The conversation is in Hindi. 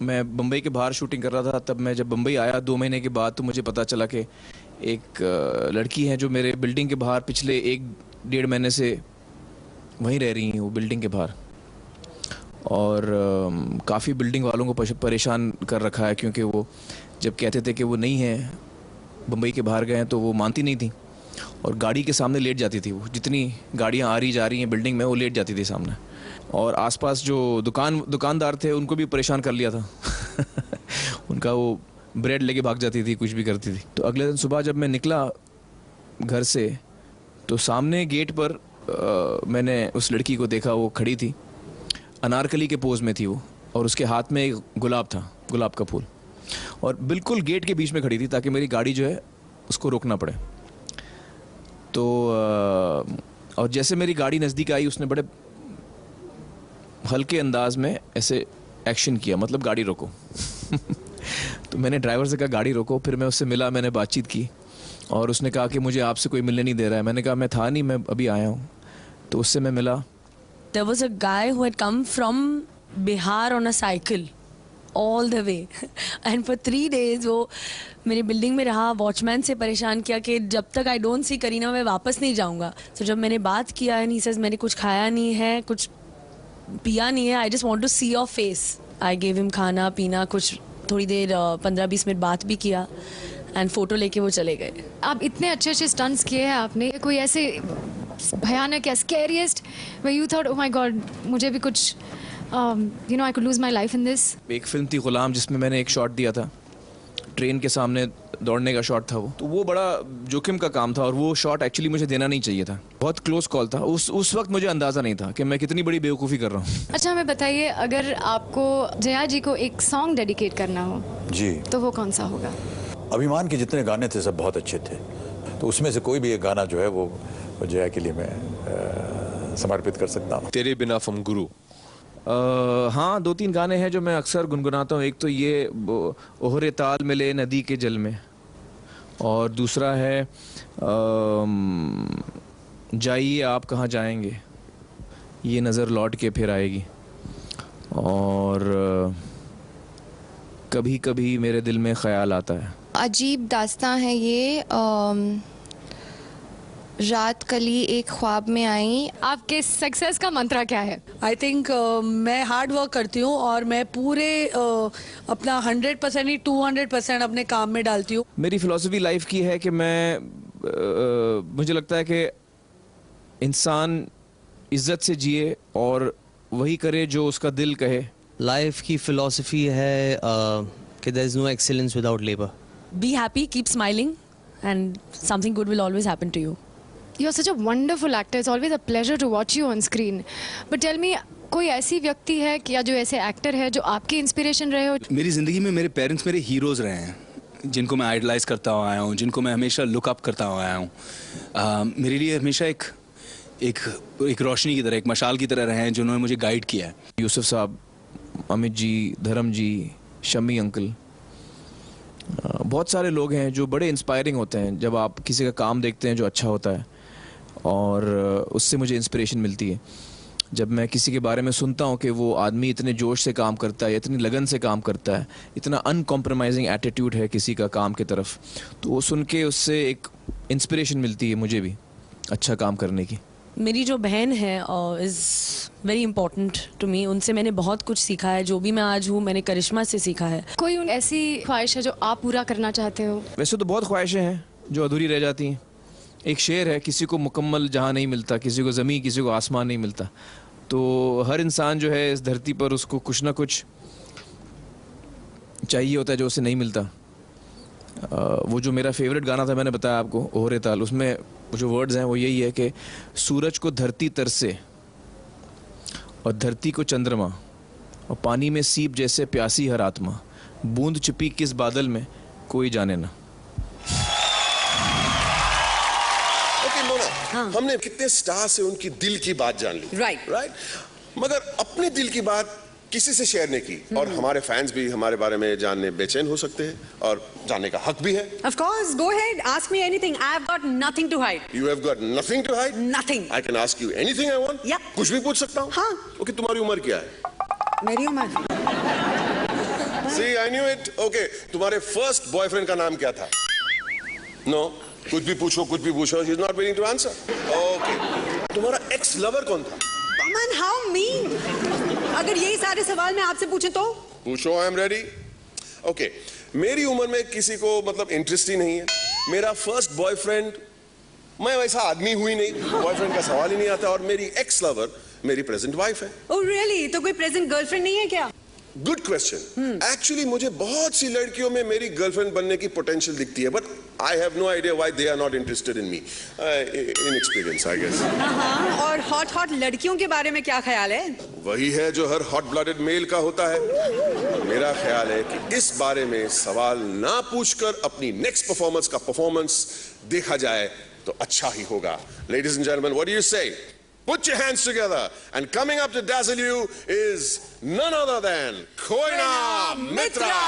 मैं बम्बई के बाहर शूटिंग कर रहा था। तब मैं जब बम्बई आया 2 महीने के बाद, तो मुझे पता चला कि एक लड़की है जो मेरे बिल्डिंग के बाहर पिछले 1-1.5 महीने से वहीं रह रही हैं, वो बिल्डिंग के बाहर। और काफ़ी बिल्डिंग वालों को परेशान कर रखा है, क्योंकि वो जब कहते थे कि वो नहीं है, बम्बई के बाहर गए हैं, तो वो मानती नहीं थी और गाड़ी के सामने लेट जाती थी। वो जितनी गाड़ियाँ आ रही जा रही हैं बिल्डिंग में, वो लेट जाती थी सामने। और आसपास जो दुकानदार थे उनको भी परेशान कर लिया था उनका वो ब्रेड लेके भाग जाती थी, कुछ भी करती थी। तो अगले दिन सुबह जब मैं निकला घर से, तो सामने गेट पर मैंने उस लड़की को देखा। वो खड़ी थी, अनारकली के पोज में थी वो, और उसके हाथ में एक गुलाब था, गुलाब का फूल, और बिल्कुल गेट के बीच में खड़ी थी ताकि मेरी गाड़ी जो है उसको रोकना पड़े। तो और जैसे मेरी गाड़ी नज़दीक आई, उसने बड़े हल्के अंदाज में ऐसे एक्शन किया, मतलब गाड़ी रोको तो मैंने ड्राइवर से कहा गाड़ी रोको। फिर मैं उससे मिला, मैंने बातचीत की, और उसने कहा कि मुझे आपसे कोई मिलने नहीं दे रहा है। मैंने कहा मैं था नहीं, मैं अभी आया हूँ। तो उससे मैं मिला। There was a guy who had come from Bihar on a cycle all the way and for 3 days वो मेरी बिल्डिंग में रहा, वॉचमैन से परेशान किया कि जब तक आई डोंट सी करीना मैं वापस नहीं जाऊँगा। तो जब मैंने बात किया एंड ही सेज मैंने कुछ खाया नहीं है, कुछ पिया नहीं है, I just want to see your face. I gave him खाना पीना, कुछ थोड़ी देर 15-20 मिनट बात भी किया एंड फोटो लेके वो चले गए। आप इतने अच्छे अच्छे स्टंट्स किए हैं आपने, कोई ऐसे भयानक या स्कैरिएस्ट where you thought oh my god मुझे भी कुछ you know I could lose my life in this? एक फिल्म थी गुलाम, जिसमें मैंने एक शॉट दिया था, ट्रेन के सामने दौड़ने का शॉट था वो। तो वो बड़ा जोखिम का काम था, और वो शॉट एक्चुअली मुझे देना नहीं चाहिए था। बहुत क्लोज कॉल था। उस वक्त मुझे अंदाज़ा नहीं था कि मैं कितनी बड़ी बेवकूफ़ी कर रहा हूँ। अच्छा हमें बताइए, अगर आपको जया जी को एक सॉन्ग डेडिकेट करना हो जी, तो वो कौन सा होगा? अभिमान के जितने गाने थे सब बहुत अच्छे थे, तो उसमें से कोई भी एक गाना जो है वो जया के लिए मैं समर्पित कर सकता हूँ। तेरे बिना फ्रॉम गुरु। हाँ, 2-3 गाने हैं जो मैं अक्सर गुनगुनाता हूँ। एक तो ये ओहरे ताल मिले नदी के जल में, और दूसरा है जाइए आप कहाँ जाएंगे, ये नज़र लौट के फिर आएगी, और कभी कभी मेरे दिल में ख्याल आता है। अजीब दास्तां है ये। रात कली एक ख्वाब में आई। आपके सक्सेस का मंत्रा क्या है? आई थिंक मैं हार्ड वर्क करती हूँ और मैं पूरे अपना 100% ही 200% अपने काम में डालती हूँ। मेरी फिलॉसफी लाइफ की है कि मैं मुझे लगता है कि इंसान इज्जत से जिए और वही करे जो उसका दिल कहे। लाइफ की फिलॉसफी है कि there is no excellence without labour. Be happy, keep smiling and something good will always happen to you. You're such a wonderful actor. It's always a pleasure to watch you on screen. But tell me, कोई ऐसी व्यक्ति है कि या जो ऐसे एक्टर है जो आपकी इंस्पिरेशन रहे हो? मेरी ज़िंदगी में मेरे पेरेंट्स मेरे हीरोज़ रहे हैं, जिनको मैं आइडलाइज करता हुआ आया हूँ, जिनको मैं हमेशा लुक अप करता हुआ आया हूँ। मेरे लिए हमेशा एक रोशनी की तरह, एक मशाल की तरह रहे हैं, जिन्होंने मुझे गाइड किया है। यूसुफ साहब, अमित जी, धर्म जी, शम्मी अंकल, बहुत सारे लोग हैं जो बड़े इंस्पायरिंग होते हैं जब आप किसी का काम देखते हैं जो अच्छा होता है, और उससे मुझे इंस्पिरेशन मिलती है। जब मैं किसी के बारे में सुनता हूँ कि वो आदमी इतने जोश से काम करता है, इतनी लगन से काम करता है, इतना अनकॉम्प्रोमाइजिंग एटीट्यूड है किसी का काम की तरफ, तो वो सुन के उससे एक इंस्पिरेशन मिलती है मुझे भी अच्छा काम करने की। मेरी जो बहन है is very important to me. उनसे मैंने बहुत कुछ सीखा है। जो भी मैं आज हूँ मैंने करिश्मा से सीखा है। कोई ऐसी ख्वाहिश है जो आप पूरा करना चाहते हो? वैसे तो बहुत ख्वाहिशें हैं जो अधूरी रह जाती हैं। एक शेर है, किसी को मुकम्मल जहाँ नहीं मिलता, किसी को ज़मीन, किसी को आसमान नहीं मिलता। तो हर इंसान जो है इस धरती पर, उसको कुछ ना कुछ चाहिए होता है जो उसे नहीं मिलता। वो जो मेरा फेवरेट गाना था, मैंने बताया आपको, ओहरे ताल, उसमें जो वर्ड्स हैं वो यही है कि सूरज को धरती तरसे और धरती को चंद्रमा, और पानी में सीप जैसे प्यासी हर आत्मा, बूंद छिपी किस बादल में कोई जाने ना। हाँ। हमने कितने स्टार से उनकी दिल की बात जान ली, राइट, मगर अपने दिल की बात किसी से शेयर नहीं की, और हमारे फैंस भी हमारे बारे में जानने बेचैन हो सकते हैं, और जानने का हक भी है। Of course, go ahead, ask me anything. I have got nothing to hide. You have got nothing to hide? Nothing. I can ask you anything I want? Yeah. कुछ भी पूछ सकता हूँ? हाँ। ओके, तुम्हारी उम्र क्या है? मेरी उम्र आई न्यू इट. ओके, तुम्हारे फर्स्ट बॉयफ्रेंड का नाम क्या था? नो, कुछ भी पूछो. She is not willing to answer. Okay, तुम्हारा एक्स लवर कौन था? Aman, how mean? अगर यही सारे सवाल मैं आपसे पूछूं तो? पूछो, आई एम रेडी. ओके, मेरी उम्र में किसी को मतलब इंटरेस्ट ही नहीं है. मेरा फर्स्ट बॉयफ्रेंड, मैं वैसा आदमी हुई नहीं, बॉयफ्रेंड का सवाल ही नहीं आता. और मेरी एक्स लवर मेरी प्रेजेंट वाइफ है. Oh really? तो कोई प्रेजेंट गर्लफ्रेंड नहीं है क्या? Good question. एक्चुअली मुझे बहुत सी लड़कियों में मेरी गर्लफ्रेंड बनने की पोटेंशियल दिखती है, but I have no idea why they are not interested in me. Inexperience I guess. हाँ, और हॉट लड़कियों के बारे में क्या ख्याल है? वही है जो हर हॉट ब्लडेड मेल का होता है. मेरा ख्याल है कि इस बारे में सवाल ना पूछकर अपनी नेक्स्ट परफॉर्मेंस का परफॉर्मेंस देखा जाए तो अच्छा ही होगा. Ladies and gentlemen, what do you say? Put your hands together, and coming up to dazzle you is none other than Koina Mitra.